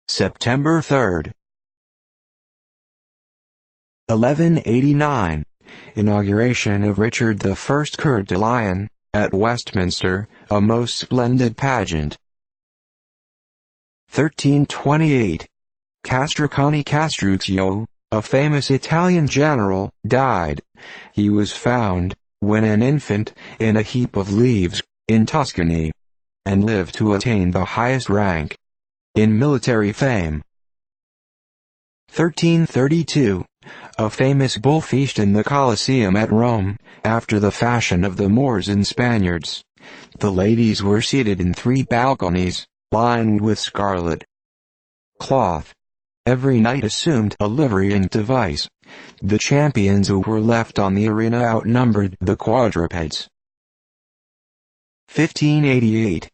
September 3. 1189. Inauguration of Richard I Coeur de Lion, at Westminster, a most splendid pageant. 1328. Castracani Castruccio, a famous Italian general, died. He was found, when an infant, in a heap of leaves, in Tuscany, and lived to attain the highest rank in military fame. 1332. A famous bull feast in the Coliseum at Rome, after the fashion of the Moors and Spaniards. The ladies were seated in 3 balconies, lined with scarlet cloth. Every knight assumed a livery and device. The champions who were left on the arena outnumbered the quadrupeds. 1588.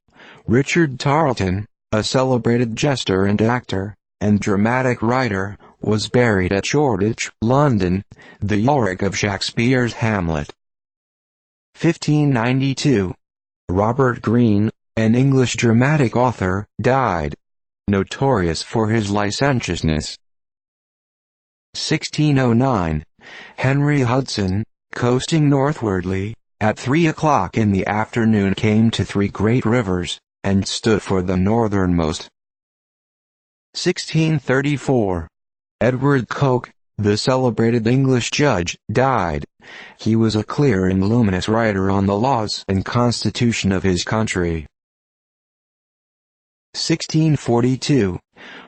Richard Tarleton, a celebrated jester and actor, and dramatic writer, was buried at Shoreditch, London, the Yorick of Shakspeare's Hamlet. 1592. Robert Greene, an English dramatic author, died. Notorious for his licentiousness. 1609. Henry Hudson, coasting northwardly, at 3 o'clock in the afternoon came to 3 great rivers, and stood for the northernmost. 1634. Edward Coke, the celebrated English judge, died. He was a clear and luminous writer on the laws and constitution of his country. 1642.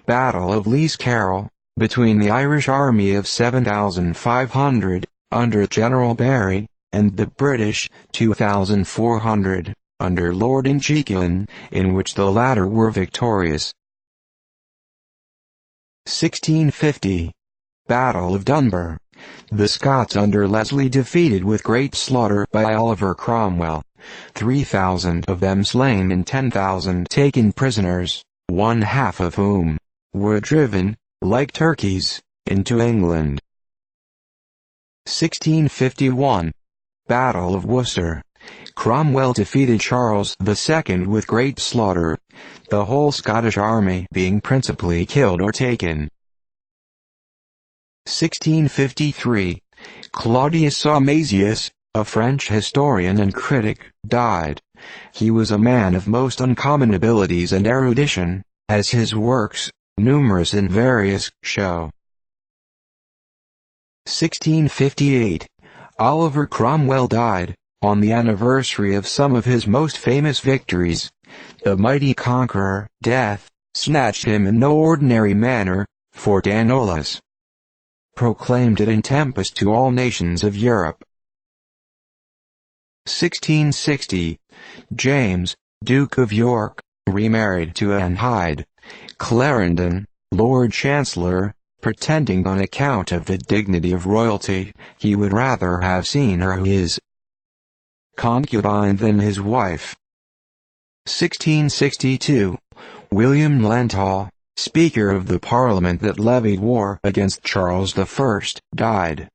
Battle of Lees Carroll, between the Irish army of 7,500, under General Barry, and the British, 2,400, under Lord Inchiquin, in which the latter were victorious. 1650. Battle of Dunbar. The Scots under Leslie defeated with great slaughter by Oliver Cromwell, 3,000 of them slain and 10,000 taken prisoners, one half of whom were driven, like turkeys, into England. 1651. Battle of Worcester. Cromwell defeated Charles II with great slaughter, the whole Scottish army being principally killed or taken. 1653. Claudius Salmasius, a French historian and critic, died. He was a man of most uncommon abilities and erudition, as his works, numerous and various, show. 1658. Oliver Cromwell died, on the anniversary of some of his most famous victories. The mighty conqueror, Death, snatched him in no ordinary manner, for Danolus proclaimed it in tempest to all nations of Europe. 1660. James, Duke of York, remarried to Anne Hyde. Clarendon, Lord Chancellor, pretending on account of the dignity of royalty, he would rather have seen her his concubine than his wife. 1662. William Lenthal, Speaker of the Parliament that levied war against Charles I, died.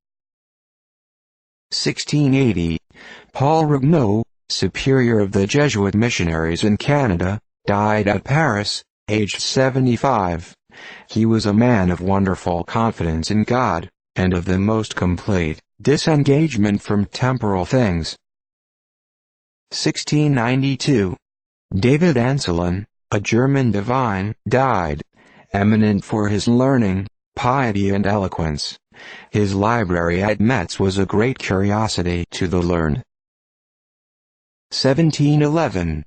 1680. Paul Regnault, Superior of the Jesuit missionaries in Canada, died at Paris, aged 75. He was a man of wonderful confidence in God, and of the most complete disengagement from temporal things. 1692. David Anselin, a German divine, died. Eminent for his learning, piety and eloquence. His library at Metz was a great curiosity to the learned. 1711.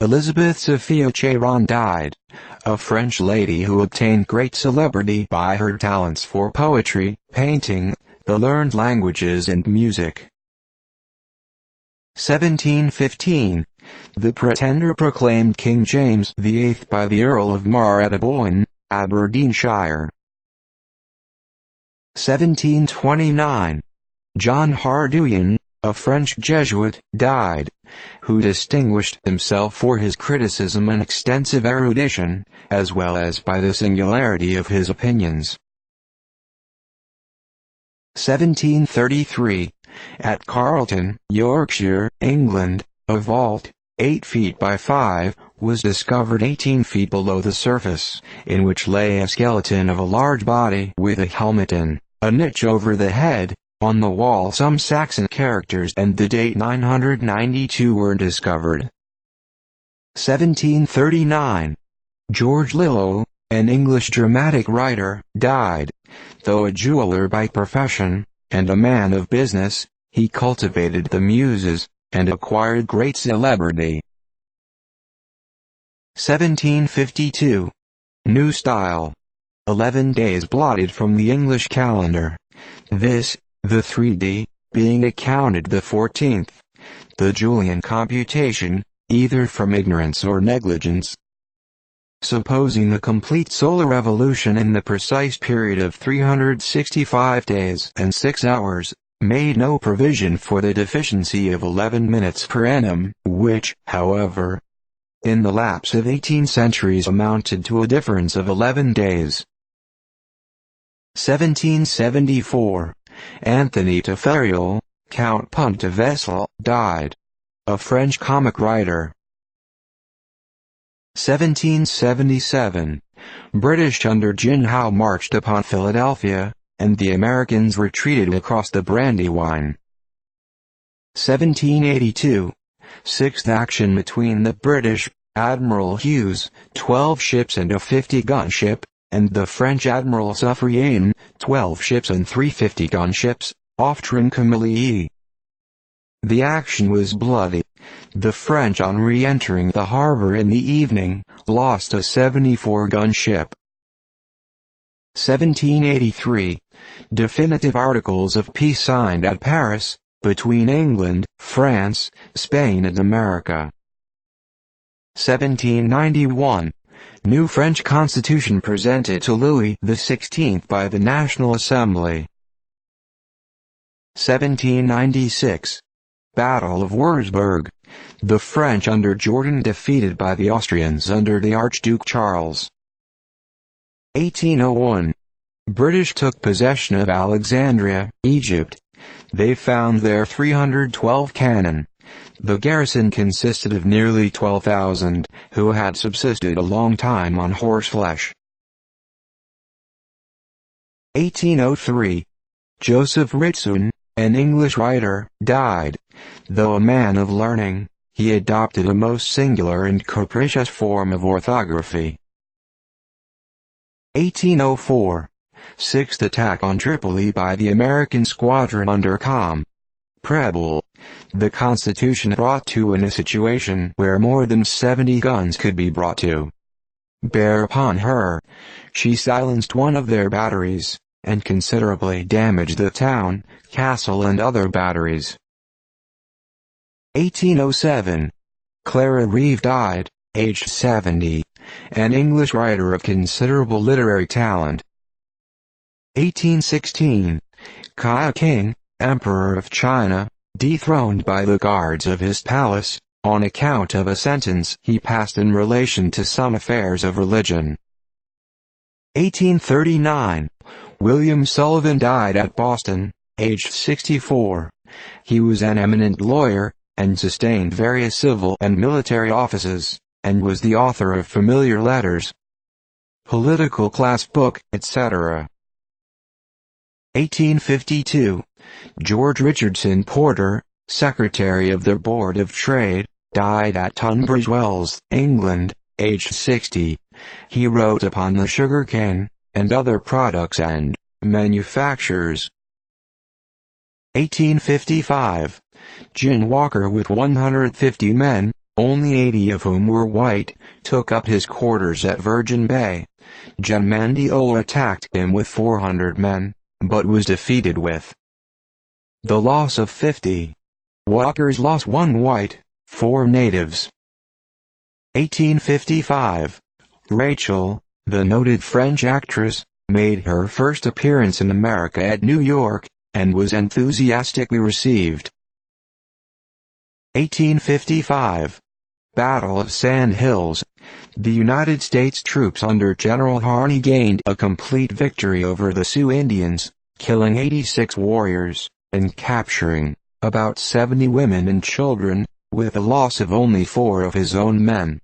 Elizabeth Sophia Chéron died, a French lady who obtained great celebrity by her talents for poetry, painting, the learned languages and music. 1715. The Pretender proclaimed King James VIII by the Earl of Mar at Aboyne, Aberdeenshire. 1729. John Hardouin, a French Jesuit, died, who distinguished himself for his criticism and extensive erudition, as well as by the singularity of his opinions. 1733. At Carlton, Yorkshire, England, a vault, 8 feet by 5, was discovered 18 feet below the surface, in which lay a skeleton of a large body with a helmet in a niche over the head. On the wall some Saxon characters and the date 992 were discovered. 1739. George Lillo, an English dramatic writer, died. Though a jeweler by profession, and a man of business, he cultivated the muses, and acquired great celebrity. 1752. New style. 11 days blotted from the English calendar. This, the 3D, being accounted the 14th. The Julian computation, either from ignorance or negligence. Supposing the complete solar revolution in the precise period of 365 days and 6 hours, made no provision for the deficiency of 11 minutes per annum, which, however, in the lapse of 18 centuries amounted to a difference of 11 days. 1774. Anthony Tafferiel, Count Pontevesle, died. A French comic writer. 1777. British under Jin Howe marched upon Philadelphia, and the Americans retreated across the Brandywine. 1782. Sixth action between the British, Admiral Hughes, 12 ships and a 50-gun ship, and the French Admiral Suffren, 12 ships and 3 50-gun ships, off Trincomalee. The action was bloody. The French, on re-entering the harbor in the evening, lost a 74-gun ship. 1783. Definitive articles of peace signed at Paris, between England, France, Spain and America. 1791. New French Constitution presented to Louis XVI by the National Assembly. 1796. Battle of Würzburg. The French under Jourdan defeated by the Austrians under the Archduke Charles. 1801. British took possession of Alexandria, Egypt. They found there 312 cannon. The garrison consisted of nearly 12,000, who had subsisted a long time on horseflesh. 1803. Joseph Ritson, an English writer, died. Though a man of learning, he adopted a most singular and capricious form of orthography. 1804. Sixth attack on Tripoli by the American squadron under Preble. The Constitution brought to in a situation where more than 70 guns could be brought to bear upon her. She silenced one of their batteries, and considerably damaged the town, castle and other batteries. 1807. Clara Reeve died, aged 70, an English writer of considerable literary talent. 1816. Kai King, Emperor of China, dethroned by the guards of his palace, on account of a sentence he passed in relation to some affairs of religion. 1839. William Sullivan died at Boston, aged 64. He was an eminent lawyer, and sustained various civil and military offices, and was the author of familiar letters, political class book, etc. 1852. George Richardson Porter, Secretary of the Board of Trade, died at Tunbridge Wells, England, aged 60. He wrote upon the sugar cane, and other products and manufactures. 1855. Gin Walker with 150 men, only 80 of whom were white, took up his quarters at Virgin Bay. John Mandiola attacked him with 400 men, but was defeated with the loss of 50. Walker's lost 1 white, 4 natives. 1855. Rachel, the noted French actress, made her first appearance in America at New York, and was enthusiastically received. 1855. Battle of Sand Hills. The United States troops under General Harney gained a complete victory over the Sioux Indians, killing 86 warriors, and capturing about 70 women and children, with the loss of only 4 of his own men.